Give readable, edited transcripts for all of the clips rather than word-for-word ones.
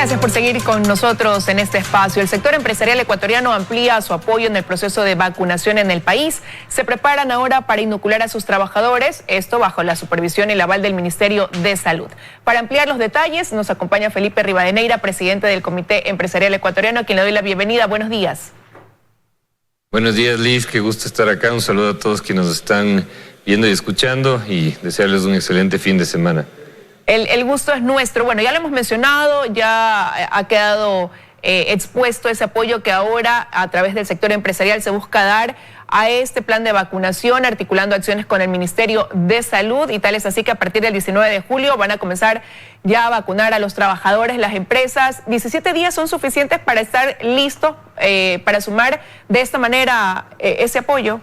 Gracias por seguir con nosotros en este espacio. El sector empresarial ecuatoriano amplía su apoyo en el proceso de vacunación en el país. Se preparan ahora para inocular a sus trabajadores, esto bajo la supervisión y el aval del Ministerio de Salud. Para ampliar los detalles nos acompaña Felipe Rivadeneira, presidente del Comité Empresarial Ecuatoriano, a quien le doy la bienvenida. Buenos días. Buenos días, Liz, qué gusto estar acá. Un saludo a todos quienes nos están viendo y escuchando y desearles un excelente fin de semana. El gusto es nuestro. Bueno, ya lo hemos mencionado, ya ha quedado expuesto ese apoyo que ahora a través del sector empresarial se busca dar a este plan de vacunación, articulando acciones con el Ministerio de Salud, y tal es así que a partir del 19 de julio van a comenzar ya a vacunar a los trabajadores, las empresas. 17 días son suficientes para estar listos para sumar de esta manera ese apoyo.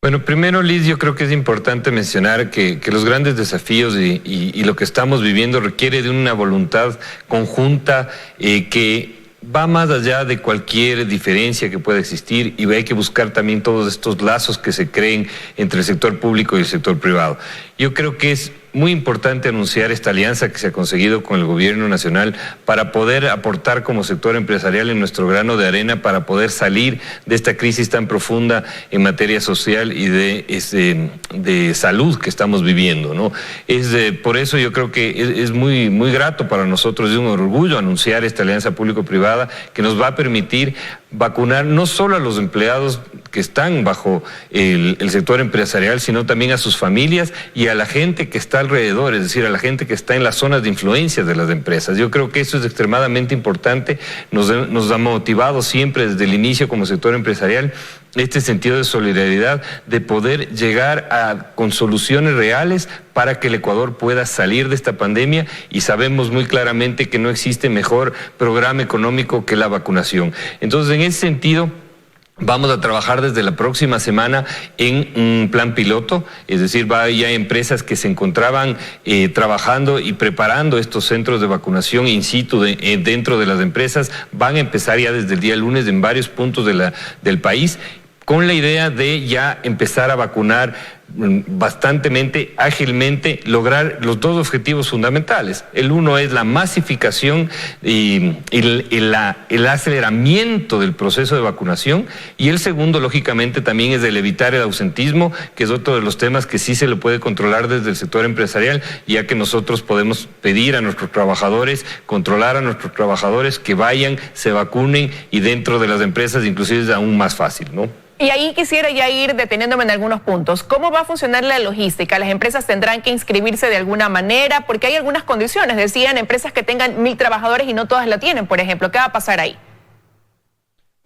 Bueno, primero, Liz, yo creo que es importante mencionar que los grandes desafíos y lo que estamos viviendo requiere de una voluntad conjunta que va más allá de cualquier diferencia que pueda existir, y hay que buscar también todos estos lazos que se creen entre el sector público y el sector privado. Yo creo que es muy importante anunciar esta alianza que se ha conseguido con el gobierno nacional para poder aportar como sector empresarial en nuestro grano de arena para poder salir de esta crisis tan profunda en materia social y de salud que estamos viviendo, ¿no? Por eso yo creo que es muy grato para nosotros, es un orgullo anunciar esta alianza público-privada que nos va a permitir vacunar no solo a los empleados que están bajo el sector empresarial, sino también a sus familias y a la gente que está alrededor, es decir, a la gente que está en las zonas de influencia de las empresas. Yo creo que eso es extremadamente importante, nos ha motivado siempre desde el inicio como sector empresarial este sentido de solidaridad, de poder llegar con soluciones reales para que el Ecuador pueda salir de esta pandemia, y sabemos muy claramente que no existe mejor programa económico que la vacunación. Entonces, en ese sentido, vamos a trabajar desde la próxima semana en un plan piloto, es decir, ya empresas que se encontraban trabajando y preparando estos centros de vacunación in situ dentro de las empresas, van a empezar ya desde el día lunes en varios puntos del país, con la idea de ya empezar a vacunar bastantemente, ágilmente, lograr los dos objetivos fundamentales. El uno es la masificación y el aceleramiento del proceso de vacunación, y el segundo, lógicamente, también es el evitar el ausentismo, que es otro de los temas que sí se lo puede controlar desde el sector empresarial, ya que nosotros podemos pedir a nuestros trabajadores, controlar a nuestros trabajadores que vayan, se vacunen, y dentro de las empresas inclusive es aún más fácil, ¿no? Y ahí quisiera ya ir deteniéndome en algunos puntos. ¿Cómo va a funcionar la logística? ¿Las empresas tendrán que inscribirse de alguna manera? Porque hay algunas condiciones. Decían empresas que tengan 1000 trabajadores y no todas la tienen, por ejemplo. ¿Qué va a pasar ahí?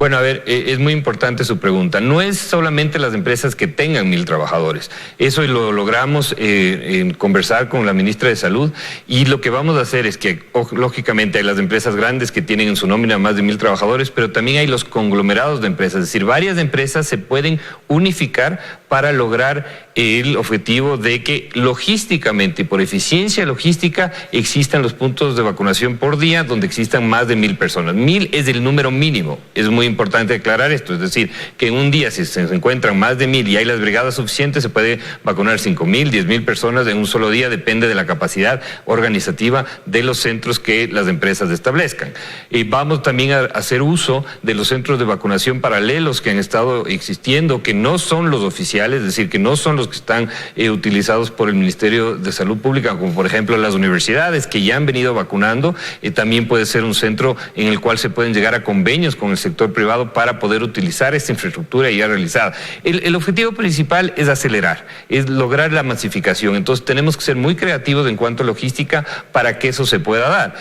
Bueno, a ver, es muy importante su pregunta. No es solamente las empresas que tengan 1000 trabajadores. Eso lo logramos en conversar con la ministra de Salud, y lo que vamos a hacer es que, lógicamente, hay las empresas grandes que tienen en su nómina más de 1000 trabajadores, pero también hay los conglomerados de empresas, es decir, varias empresas se pueden unificar para lograr el objetivo de que logísticamente y por eficiencia logística existan los puntos de vacunación por día donde existan más de 1000 personas. 1000 es el número mínimo. Es muy importante aclarar esto, es decir, que en un día, si se encuentran más de 1000 y hay las brigadas suficientes, se puede vacunar 5000, 10.000 personas en un solo día, depende de la capacidad organizativa de los centros que las empresas establezcan. Y vamos también a hacer uso de los centros de vacunación paralelos que han estado existiendo, que no son los oficiales, es decir, que no son los que están utilizados por el Ministerio de Salud Pública, como por ejemplo las universidades que ya han venido vacunando. También puede ser un centro en el cual se pueden llegar a convenios con el sector privado para poder utilizar esta infraestructura ya realizada. El objetivo principal es acelerar, es lograr la masificación. Entonces tenemos que ser muy creativos en cuanto a logística para que eso se pueda dar.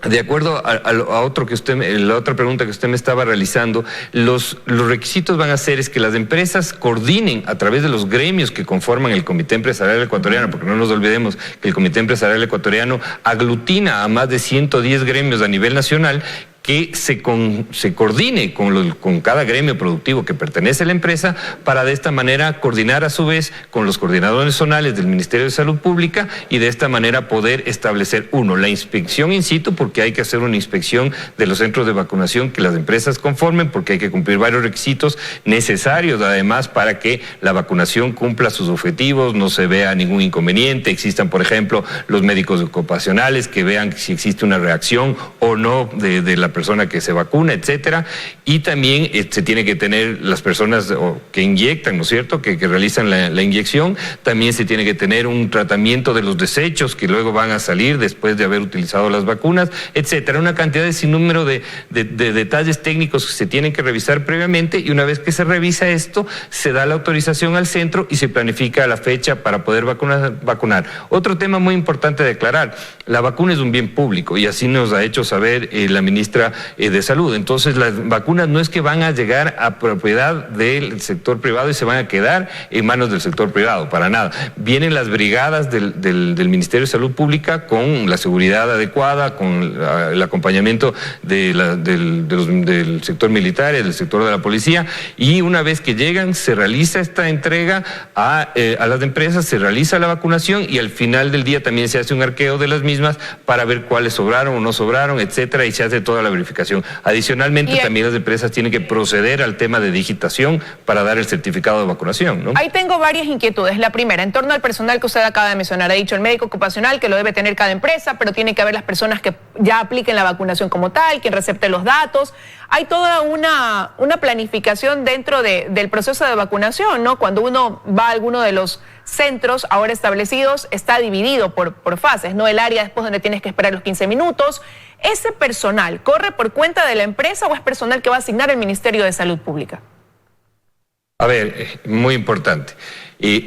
De acuerdo a otro que la otra pregunta que usted me estaba realizando, los requisitos van a ser es que las empresas coordinen a través de los gremios que conforman el Comité Empresarial Ecuatoriano, porque no nos olvidemos que el Comité Empresarial Ecuatoriano aglutina a más de 110 gremios a nivel nacional, que se coordine con cada gremio productivo que pertenece a la empresa para de esta manera coordinar a su vez con los coordinadores zonales del Ministerio de Salud Pública y de esta manera poder establecer, uno, la inspección in situ, porque hay que hacer una inspección de los centros de vacunación que las empresas conformen, porque hay que cumplir varios requisitos necesarios además para que la vacunación cumpla sus objetivos, no se vea ningún inconveniente, existan por ejemplo los médicos ocupacionales que vean si existe una reacción o no de la persona que se vacuna, etcétera, y también se tiene que tener las personas que inyectan, ¿no es cierto?, que realizan la inyección, también se tiene que tener un tratamiento de los desechos que luego van a salir después de haber utilizado las vacunas, etcétera, una cantidad de sinnúmero de detalles técnicos que se tienen que revisar previamente, y una vez que se revisa esto, se da la autorización al centro y se planifica la fecha para poder vacunar. Otro tema muy importante de aclarar, la vacuna es un bien público y así nos ha hecho saber la ministra de Salud. Entonces las vacunas no es que van a llegar a propiedad del sector privado y se van a quedar en manos del sector privado, para nada. Vienen las brigadas del Ministerio de Salud Pública con la seguridad adecuada, con el acompañamiento del sector militar y del sector de la policía, y una vez que llegan se realiza esta entrega a las empresas, se realiza la vacunación y al final del día también se hace un arqueo de las mismas para ver cuáles sobraron o no sobraron, etcétera, y se hace toda la verificación. Adicionalmente, también las empresas tienen que proceder al tema de digitación para dar el certificado de vacunación, ¿no? Ahí tengo varias inquietudes. La primera, en torno al personal que usted acaba de mencionar, ha dicho el médico ocupacional que lo debe tener cada empresa, pero tiene que haber las personas que ya apliquen la vacunación como tal, quien recepte los datos. Hay toda una planificación dentro del proceso de vacunación, ¿no? Cuando uno va a alguno de los centros ahora establecidos, está dividido por fases, ¿no? El área después donde tienes que esperar los 15 minutos. ¿Ese personal corre por cuenta de la empresa o es personal que va a asignar el Ministerio de Salud Pública? A ver, muy importante.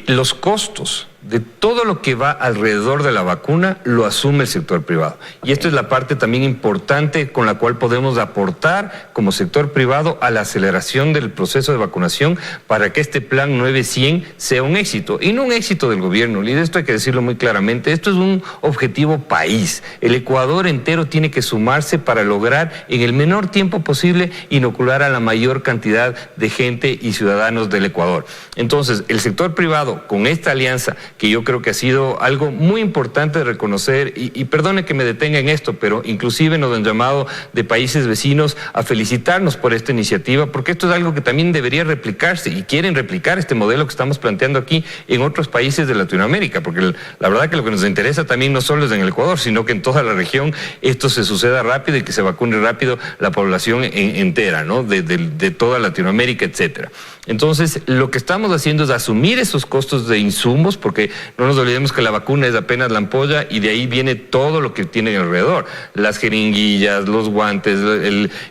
Los costos de todo lo que va alrededor de la vacuna lo asume el sector privado. Y esto es la parte también importante con la cual podemos aportar como sector privado a la aceleración del proceso de vacunación para que este plan 900 sea un éxito. Y no un éxito del gobierno, y esto hay que decirlo muy claramente, esto es un objetivo país. El Ecuador entero tiene que sumarse para lograr en el menor tiempo posible inocular a la mayor cantidad de gente y ciudadanos del Ecuador. Entonces, el sector privado con esta alianza, que yo creo que ha sido algo muy importante de reconocer, y perdone que me detenga en esto, pero inclusive nos han llamado de países vecinos a felicitarnos por esta iniciativa, porque esto es algo que también debería replicarse, y quieren replicar este modelo que estamos planteando aquí en otros países de Latinoamérica, porque la verdad que lo que nos interesa también no solo es en el Ecuador, sino que en toda la región esto se suceda rápido y que se vacune rápido la población entera, ¿no? De toda Latinoamérica, etcétera. Entonces, lo que estamos haciendo es asumir esos costos de insumos, porque no nos olvidemos que la vacuna es apenas la ampolla y de ahí viene todo lo que tiene alrededor. Las jeringuillas, los guantes,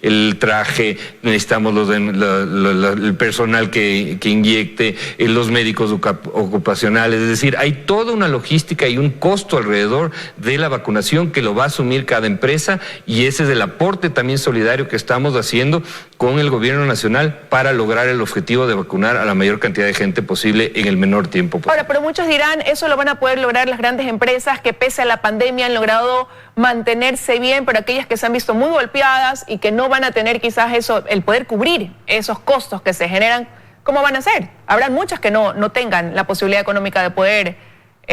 el traje, necesitamos el personal que inyecte, los médicos ocupacionales. Es decir, hay toda una logística y un costo alrededor de la vacunación que lo va a asumir cada empresa, y ese es el aporte también solidario que estamos haciendo con el gobierno nacional para lograr el objetivo de vacunar a la mayor cantidad de gente posible en el menor tiempo posible. Ahora, pero muchos dirán, eso lo van a poder lograr las grandes empresas que pese a la pandemia han logrado mantenerse bien, pero aquellas que se han visto muy golpeadas y que no van a tener quizás el poder cubrir esos costos que se generan, ¿cómo van a hacer? Habrán muchas que no tengan la posibilidad económica de poder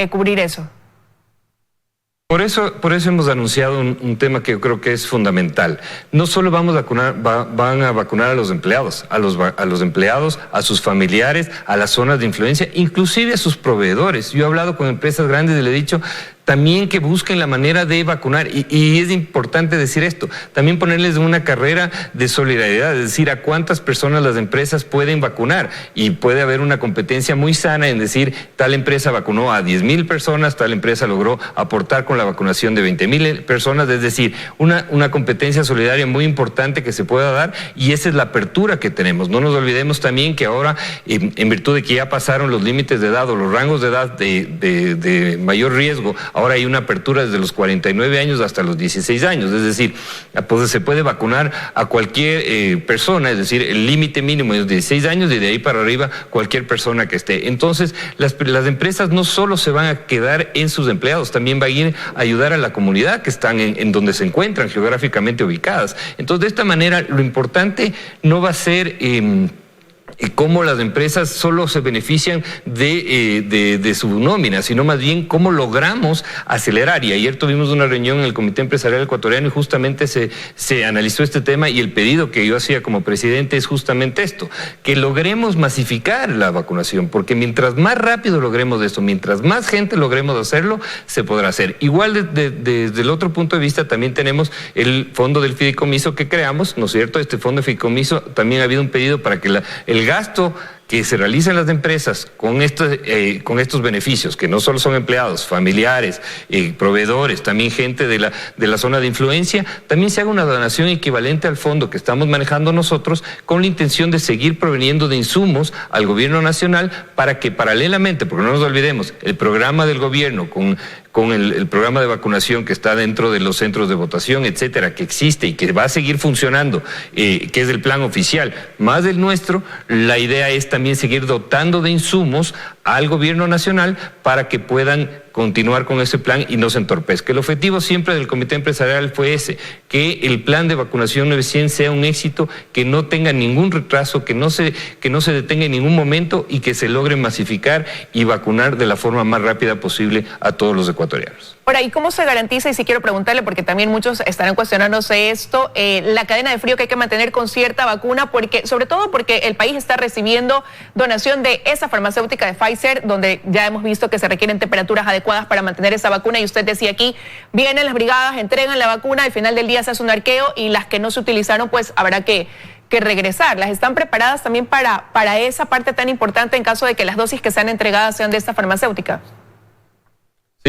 cubrir eso. Por eso hemos anunciado un tema que yo creo que es fundamental. No solo van a vacunar a los empleados, a los empleados, a sus familiares, a las zonas de influencia, inclusive a sus proveedores. Yo he hablado con empresas grandes y le he dicho también que busquen la manera de vacunar, y es importante decir esto, también ponerles una carrera de solidaridad, es decir, a cuántas personas las empresas pueden vacunar, y puede haber una competencia muy sana en decir, tal empresa vacunó a 10,000 personas, tal empresa logró aportar con la vacunación de 20,000 personas, es decir, una competencia solidaria muy importante que se pueda dar, y esa es la apertura que tenemos. No nos olvidemos también que ahora, en virtud de que ya pasaron los límites de edad o los rangos de edad de mayor riesgo ahora hay una apertura desde los 49 años hasta los 16 años, es decir, pues se puede vacunar a cualquier persona, es decir, el límite mínimo es 16 años y de ahí para arriba cualquier persona que esté. Entonces, las empresas no solo se van a quedar en sus empleados, también va a ir a ayudar a la comunidad que están en donde se encuentran geográficamente ubicadas. Entonces, de esta manera, lo importante no va a ser cómo las empresas solo se benefician de su nómina, sino más bien cómo logramos acelerar. Y ayer tuvimos una reunión en el Comité Empresarial Ecuatoriano y justamente se analizó este tema, y el pedido que yo hacía como presidente es justamente esto, que logremos masificar la vacunación, porque mientras más rápido logremos esto, mientras más gente logremos hacerlo, se podrá hacer. Igual desde el otro punto de vista también tenemos el fondo del fideicomiso que creamos, ¿no es cierto? Este fondo de fideicomiso también ha habido un pedido para que el gasto que se realiza en las empresas con estos beneficios, que no solo son empleados, familiares, proveedores, también gente de la zona de influencia, también se haga una donación equivalente al fondo que estamos manejando nosotros, con la intención de seguir proveniendo de insumos al gobierno nacional, para que paralelamente, porque no nos olvidemos, el programa del gobierno con el programa de vacunación que está dentro de los centros de votación, etcétera, que existe y que va a seguir funcionando, que es el plan oficial, más el nuestro, la idea es también seguir dotando de insumos al gobierno nacional para que puedan continuar con ese plan y no se entorpezca. El objetivo siempre del Comité Empresarial fue ese, que el plan de vacunación 900 sea un éxito, que no tenga ningún retraso, que no se detenga en ningún momento y que se logre masificar y vacunar de la forma más rápida posible a todos los ecuatorianos. Ahora, ¿y cómo se garantiza? Y si quiero preguntarle, porque también muchos estarán cuestionándose esto, la cadena de frío que hay que mantener con cierta vacuna, sobre todo porque el país está recibiendo donación de esa farmacéutica de Pfizer, donde ya hemos visto que se requieren temperaturas adecuadas para mantener esa vacuna, y usted decía aquí, vienen las brigadas, entregan la vacuna, al final del día se hace un arqueo y las que no se utilizaron pues habrá que regresarlas. ¿Están preparadas también para esa parte tan importante en caso de que las dosis que sean entregadas sean de esta farmacéutica?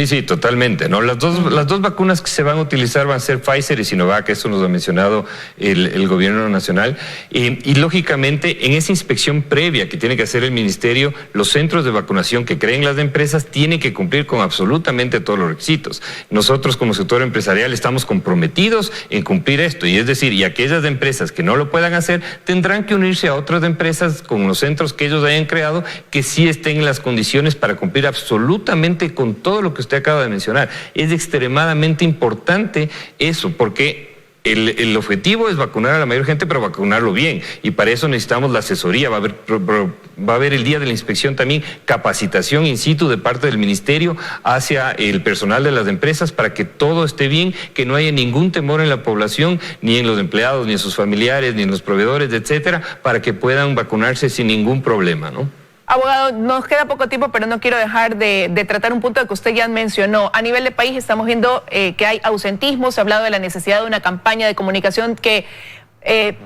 Sí, totalmente, ¿no? Las dos vacunas que se van a utilizar van a ser Pfizer y Sinovac, eso nos ha mencionado el gobierno nacional. Y lógicamente, en esa inspección previa que tiene que hacer el ministerio, los centros de vacunación que creen las empresas tienen que cumplir con absolutamente todos los requisitos. Nosotros como sector empresarial estamos comprometidos en cumplir esto, y es decir, y aquellas empresas que no lo puedan hacer tendrán que unirse a otras empresas con los centros que ellos hayan creado, que sí estén en las condiciones para cumplir absolutamente con todo lo que usted acaba de mencionar. Es extremadamente importante eso, porque el objetivo es vacunar a la mayor gente, pero vacunarlo bien, y para eso necesitamos la asesoría. Va a haber el día de la inspección también capacitación in situ de parte del ministerio hacia el personal de las empresas para que todo esté bien, que no haya ningún temor en la población, ni en los empleados, ni en sus familiares, ni en los proveedores, etcétera, para que puedan vacunarse sin ningún problema, ¿no? Abogado, nos queda poco tiempo, pero no quiero dejar de tratar un punto que usted ya mencionó. A nivel de país estamos viendo que hay ausentismo, se ha hablado de la necesidad de una campaña de comunicación que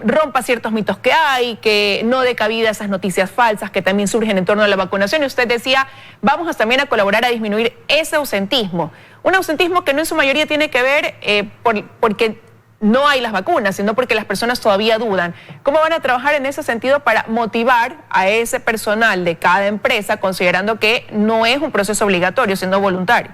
rompa ciertos mitos que hay, que no dé cabida a esas noticias falsas que también surgen en torno a la vacunación. Y usted decía, vamos también a colaborar a disminuir ese ausentismo. Un ausentismo que no en su mayoría tiene que ver porque no hay las vacunas, sino porque las personas todavía dudan. ¿Cómo van a trabajar en ese sentido para motivar a ese personal de cada empresa, considerando que no es un proceso obligatorio, siendo voluntario?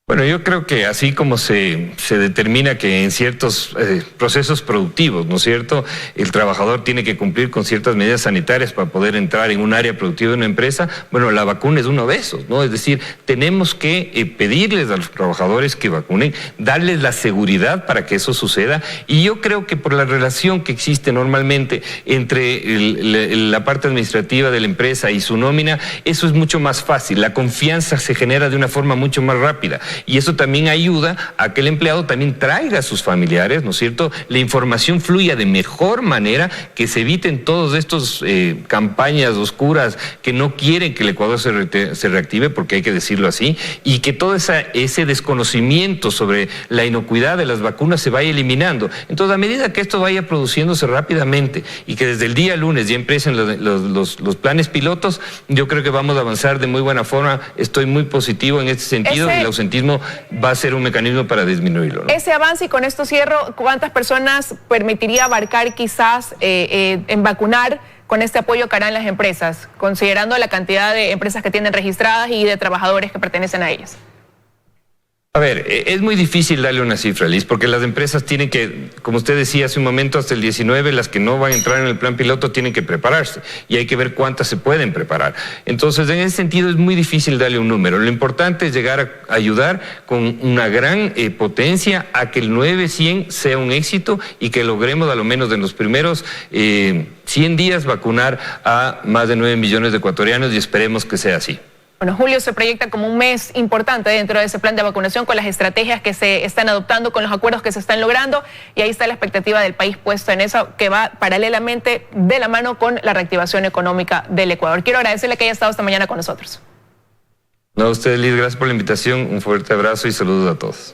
Bueno, yo creo que así como se determina que en ciertos procesos productivos, ¿no es cierto?, el trabajador tiene que cumplir con ciertas medidas sanitarias para poder entrar en un área productiva de una empresa, bueno, la vacuna es uno de esos, ¿no? Es decir, tenemos que pedirles a los trabajadores que vacunen, darles la seguridad para que eso suceda, y yo creo que por la relación que existe normalmente entre la parte administrativa de la empresa y su nómina, eso es mucho más fácil, la confianza se genera de una forma mucho más rápida. Y eso también ayuda a que el empleado también traiga a sus familiares, ¿no es cierto? La información fluya de mejor manera, que se eviten todos estos campañas oscuras que no quieren que el Ecuador se reactive, porque hay que decirlo así, y que todo ese desconocimiento sobre la inocuidad de las vacunas se vaya eliminando. Entonces, a medida que esto vaya produciéndose rápidamente y que desde el día lunes ya empiecen los planes pilotos, yo creo que vamos a avanzar de muy buena forma. Estoy muy positivo en este sentido, y el ausentismo va a ser un mecanismo para disminuirlo, ¿no? Ese avance, y con esto cierro, ¿cuántas personas permitiría abarcar quizás en vacunar con este apoyo que harán las empresas, considerando la cantidad de empresas que tienen registradas y de trabajadores que pertenecen a ellas? A ver, es muy difícil darle una cifra, Liz, porque las empresas tienen que, como usted decía hace un momento, hasta el 19, las que no van a entrar en el plan piloto tienen que prepararse y hay que ver cuántas se pueden preparar. Entonces, en ese sentido es muy difícil darle un número. Lo importante es llegar a ayudar con una gran potencia a que el 900 sea un éxito y que logremos a lo menos en los primeros 100 días vacunar a más de 9 millones de ecuatorianos y esperemos que sea así. Bueno, julio se proyecta como un mes importante dentro de ese plan de vacunación con las estrategias que se están adoptando, con los acuerdos que se están logrando y ahí está la expectativa del país puesta en eso que va paralelamente de la mano con la reactivación económica del Ecuador. Quiero agradecerle que haya estado esta mañana con nosotros. No, a usted, Liz, gracias por la invitación, un fuerte abrazo y saludos a todos.